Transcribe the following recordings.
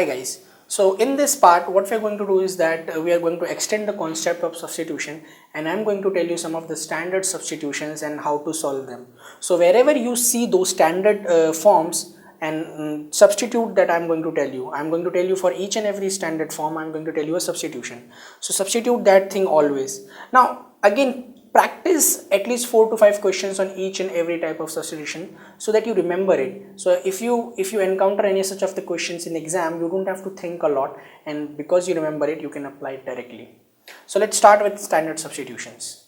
Hi guys. So in this part what we are going to do is that we are going to extend the concept of substitution, and I am going to tell you some of the standard substitutions and how to solve them. So wherever you see those standard forms and substitute that I am going to tell you, I am going to tell you for each and every standard form I am going to tell you a substitution. So substitute that thing always. Now again, practice at least 4 to 5 questions on each and every type of substitution so that you remember it. So if you encounter any such of the questions in exam, you don't have to think a lot, and because you remember it, you can apply it directly. So let's start with standard substitutions.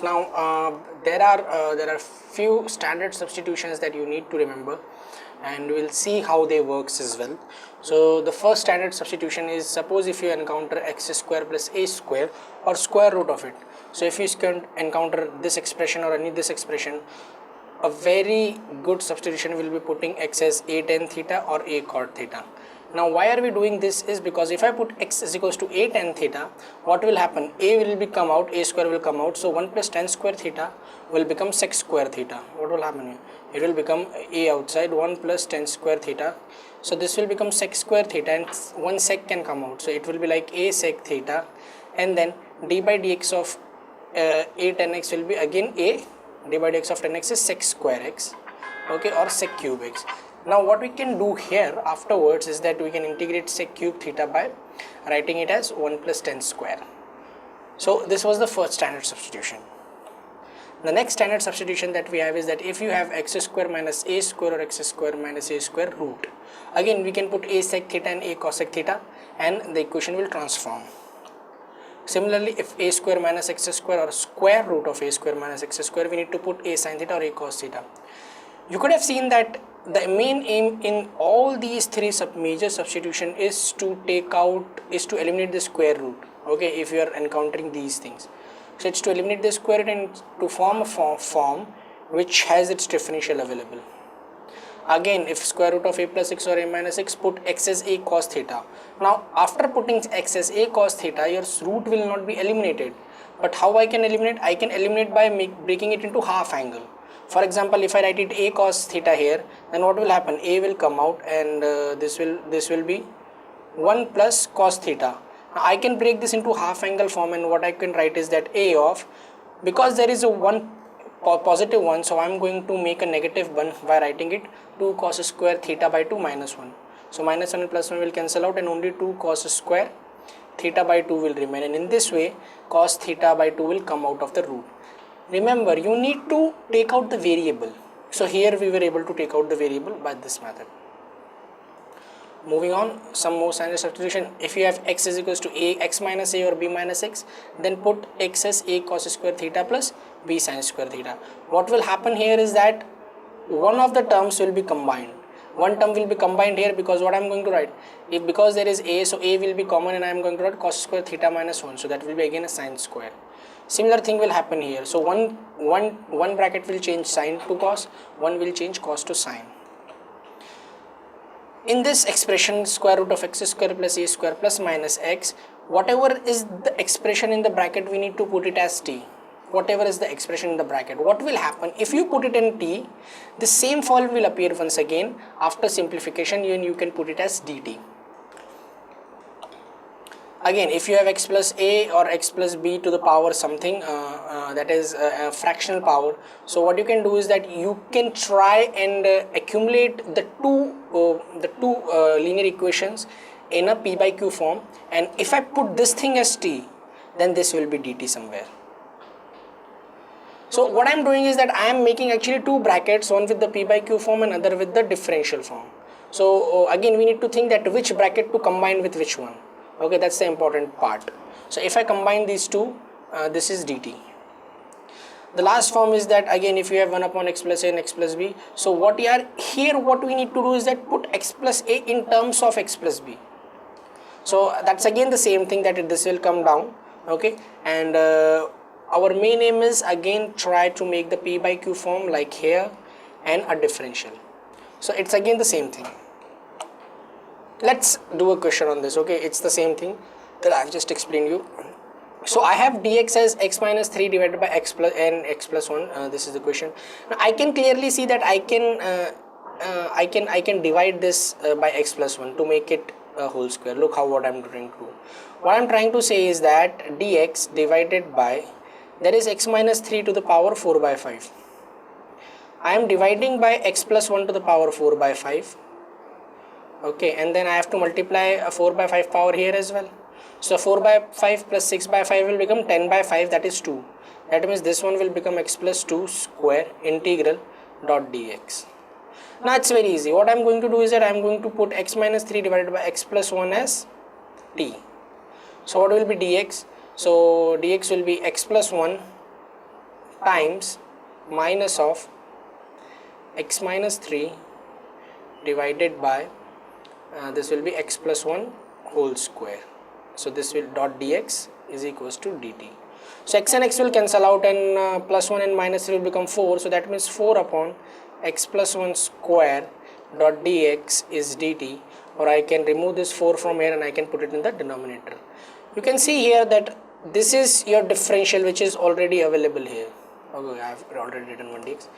Now there are few standard substitutions that you need to remember, and we'll see how they works as well. So the first standard substitution is, suppose if you encounter x square plus a square or square root of it. So if you encounter this expression or any this expression, a very good substitution will be putting x as a tan theta or a cot theta. Now why are we doing this is because if I put x is equals to a tan theta, what will happen? A will be come out, a square will come out, so 1 plus tan square theta will become sec square theta. What will happen here? It will become a outside, 1 plus tan square theta, so this will become sec square theta, and 1 sec can come out, so it will be like a sec theta, and then d by dx of a tan x will be again a d by dx of tan x is sec square x, okay, or sec cube x. Now what we can do here afterwards is that we can integrate sec cube theta by writing it as 1 plus tan square. So this was the first standard substitution. The next standard substitution that we have is that if you have x square minus a square or x square minus a square root, again we can put a sec theta and a cosec theta and the equation will transform. Similarly, if a square minus x square or square root of a square minus x square, we need to put a sin theta or a cos theta. You could have seen that the main aim in all these three major substitution is to eliminate the square root, okay, if you are encountering these things. So it's to eliminate the square root and to form a form which has its differential available. Again, if square root of a plus x or a minus x, put x as a cos theta. Now after putting x as a cos theta, your root will not be eliminated. But how I can eliminate? I can eliminate by breaking it into half angle. For example, if I write it a cos theta here, then what will happen? A will come out, and this will be 1 plus cos theta. Now I can break this into half angle form, and what I can write is that a of, because there is a 1 positive 1, so I am going to make a negative 1 by writing it 2 cos square theta by 2 minus 1. So minus 1 and plus 1 will cancel out, and only 2 cos square theta by 2 will remain, and in this way cos theta by 2 will come out of the root. Remember, you need to take out the variable. So here we were able to take out the variable by this method. Moving on, some more standard substitution. If you have x is equals to a x minus a or b minus x, then put x as a cos square theta plus b sin square theta. What will happen here is that one of the terms will be combined. One term will be combined here, because what I am going to write, because there is a, so a will be common, and I am going to write cos square theta minus 1, so that will be again a sin square. Similar thing will happen here. So one bracket will change sin to cos, one will change cos to sin. In this expression, square root of x square plus a square plus minus x, whatever is the expression in the bracket, we need to put it as t. Whatever is the expression in the bracket, what will happen if you put it in t, the same form will appear once again. After simplification, you can put it as dt. Again, if you have x plus a or x plus b to the power something, that is a fractional power, so what you can do is that you can try and accumulate the two linear equations in a p by q form, and if I put this thing as t, then this will be dt somewhere. So what I am doing is that I am making actually two brackets, one with the p by q form and other with the differential form. So again, we need to think that which bracket to combine with which one. Okay, that's the important part. So if I combine these two, this is dt. The last form is that, again, if you have 1 upon x plus a and x plus b, so what we need to do is that put x plus a in terms of x plus b. So that's again the same thing, that this will come down, okay, and our main aim is again try to make the p by q form like here and a differential. So it's again the same thing. Let's do a question on this, okay, it's the same thing that I've just explained you. So I have dx as x minus 3 divided by x plus 1, this is the question. Now I can clearly see that I can I can divide this by x plus 1 to make it a whole square. Look how what I'm trying to do. What I'm trying to say is that dx divided by, there is x minus 3 to the power 4 by 5. I am dividing by x plus 1 to the power 4 by 5. Okay, and then I have to multiply a 4 by 5 power here as well. So 4 by 5 plus 6 by 5 will become 10 by 5, that is 2. That means this one will become x plus 2 square integral dot dx. Now it's very easy. What I am going to do is that I am going to put x minus 3 divided by x plus 1 as t. So what will be dx? So dx will be x plus 1 times minus of x minus 3 divided by this will be x plus 1 whole square. So this will dot dx is equals to dt. So x and x will cancel out, and plus 1 and minus 3 will become 4. So that means 4 upon x plus 1 square dot dx is dt, or I can remove this 4 from here and I can put it in the denominator. You can see here that this is your differential which is already available here. Okay, I have already written 1 dx.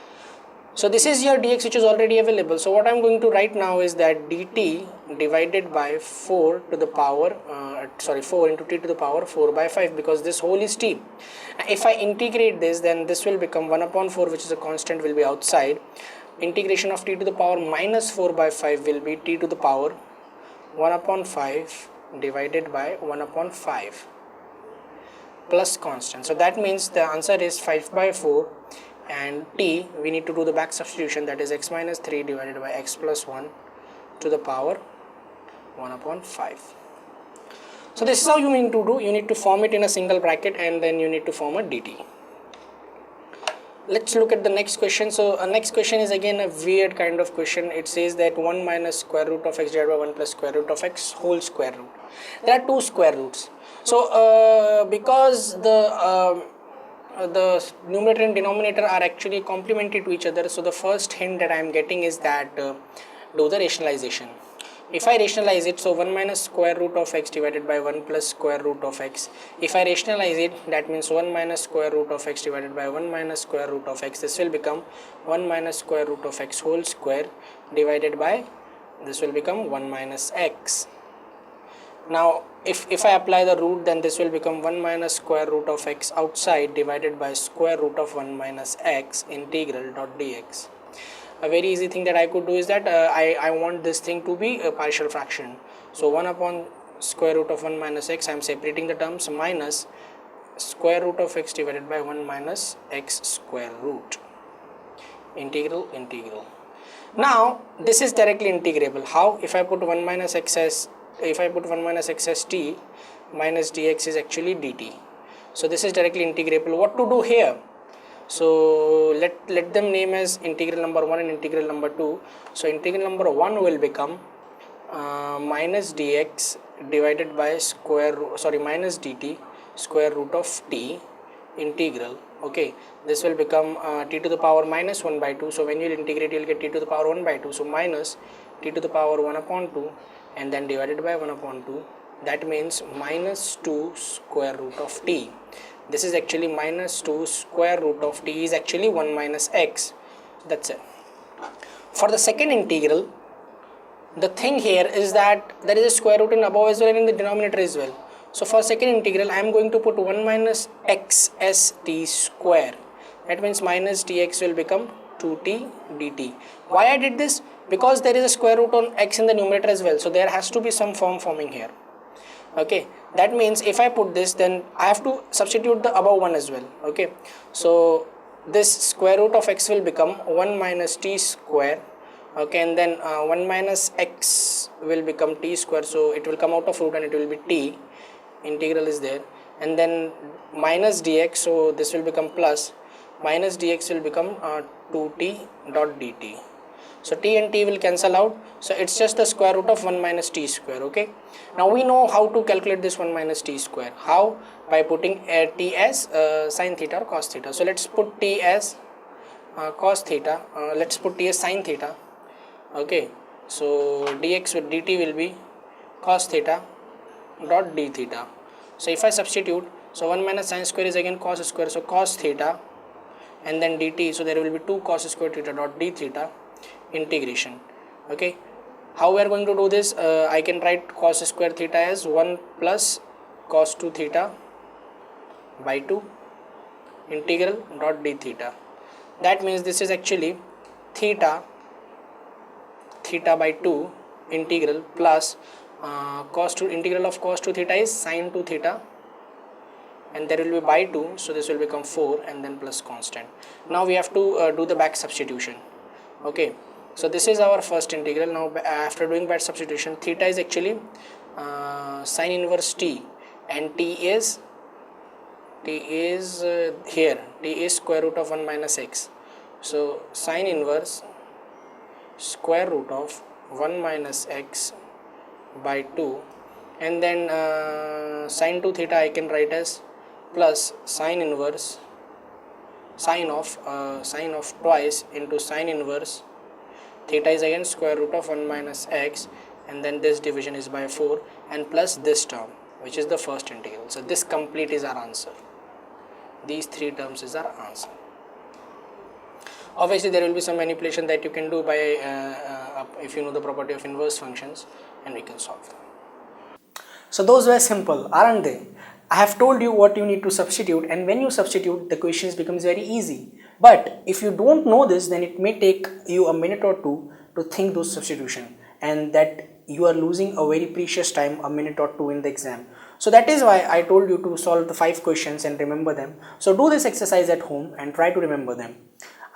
So this is your dx which is already available. So what I am going to write now is that dt divided by 4 to the power 4 into t to the power 4 by 5, because this whole is t. If I integrate this, then this will become 1 upon 4, which is a constant, will be outside. Integration of t to the power minus 4 by 5 will be t to the power 1 upon 5 divided by 1 upon 5 plus constant. So that means the answer is 5 by 4, and t we need to do the back substitution, that is x minus 3 divided by x plus 1 to the power 1 upon 5. So this is how you need to do. You need to form it in a single bracket, and then you need to form a dt. Let's look at the next question. So next question is again a weird kind of question. It says that 1 minus square root of x divided by 1 plus square root of x whole square root. There are two square roots. So because the numerator and denominator are actually complementary to each other, so the first hint that I am getting is that do the rationalization. If I rationalize it, so 1 minus square root of x divided by 1 plus square root of x. If I rationalize it, that means 1 minus square root of x divided by 1 minus square root of x. This will become 1 minus square root of x whole square divided by, this will become 1 minus x. Now if I apply the root, then this will become 1 minus square root of x outside divided by square root of 1 minus x integral dot dx. A very easy thing that I could do is that I want this thing to be a partial fraction. So 1 upon square root of 1 minus x, I am separating the terms, minus square root of x divided by 1 minus x square root integral. Now this is directly integrable. How? If I put 1 minus x as t, minus dx is actually dt. So this is directly integrable. What to do here? So let them name as integral number 1 and integral number 2. So integral number 1 will become minus dx divided by minus dt square root of t integral. Okay, this will become t to the power minus 1 by 2. So when you integrate, you will get t to the power 1 by 2. So minus t to the power 1 upon 2 and then divided by 1 upon 2. That means minus 2 square root of t. This is actually minus 2 square root of t is actually 1 minus x. That's it. For the second integral, the thing here is that there is a square root in above as well and in the denominator as well. So for second integral, I am going to put 1 minus x as t square. That means minus dx will become 2t dt. Why I did this? Because there is a square root on x in the numerator as well. So there has to be some form forming here. Okay, that means if I put this, then I have to substitute the above one as well. Okay, so this square root of x will become 1 minus t square. Okay, and then 1 minus x will become t square, so it will come out of root and it will be t. Integral is there, and then minus dx, so this will become plus, minus dx will become 2t dot dt. So t and t will cancel out, so it's just the square root of 1 minus t square. Okay, now we know how to calculate this 1 minus t square. How? By putting t as sin theta or cos theta. So let's put t as cos theta, let's put t as sin theta. Okay, so dx with dt will be cos theta dot d theta. So if I substitute, so 1 minus sin square is again cos square, so cos theta, and then dt, so there will be 2 cos square theta dot d theta integration. Okay, how we are going to do this? I can write cos square theta as 1 plus cos 2 theta by 2 integral dot d theta. That means this is actually theta by 2 integral plus cos 2, integral of cos 2 theta is sin 2 theta, and there will be by 2, so this will become 4 and then plus constant. Now we have to do the back substitution. Okay, so this is our first integral. Now after doing back substitution, theta is actually sin inverse t, and t is here, t is square root of 1 minus x. So sin inverse square root of 1 minus x by 2, and then sin 2 theta I can write as plus sin inverse sin of twice into sin inverse theta is again square root of 1 minus x, and then this division is by 4, and plus this term, which is the first integral. So this complete is our answer. These three terms is our answer. Obviously there will be some manipulation that you can do by if you know the property of inverse functions, and we can solve them. So those were simple, aren't they? I have told you what you need to substitute, and when you substitute, the questions becomes very easy. But if you don't know this, then it may take you a minute or two to think those substitutions, and that you are losing a very precious time, a minute or two in the exam. So that is why I told you to solve the 5 questions and remember them. So do this exercise at home and try to remember them.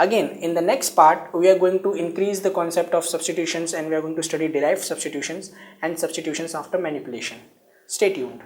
Again, in the next part, we are going to increase the concept of substitutions, and we are going to study derived substitutions and substitutions after manipulation. Stay tuned.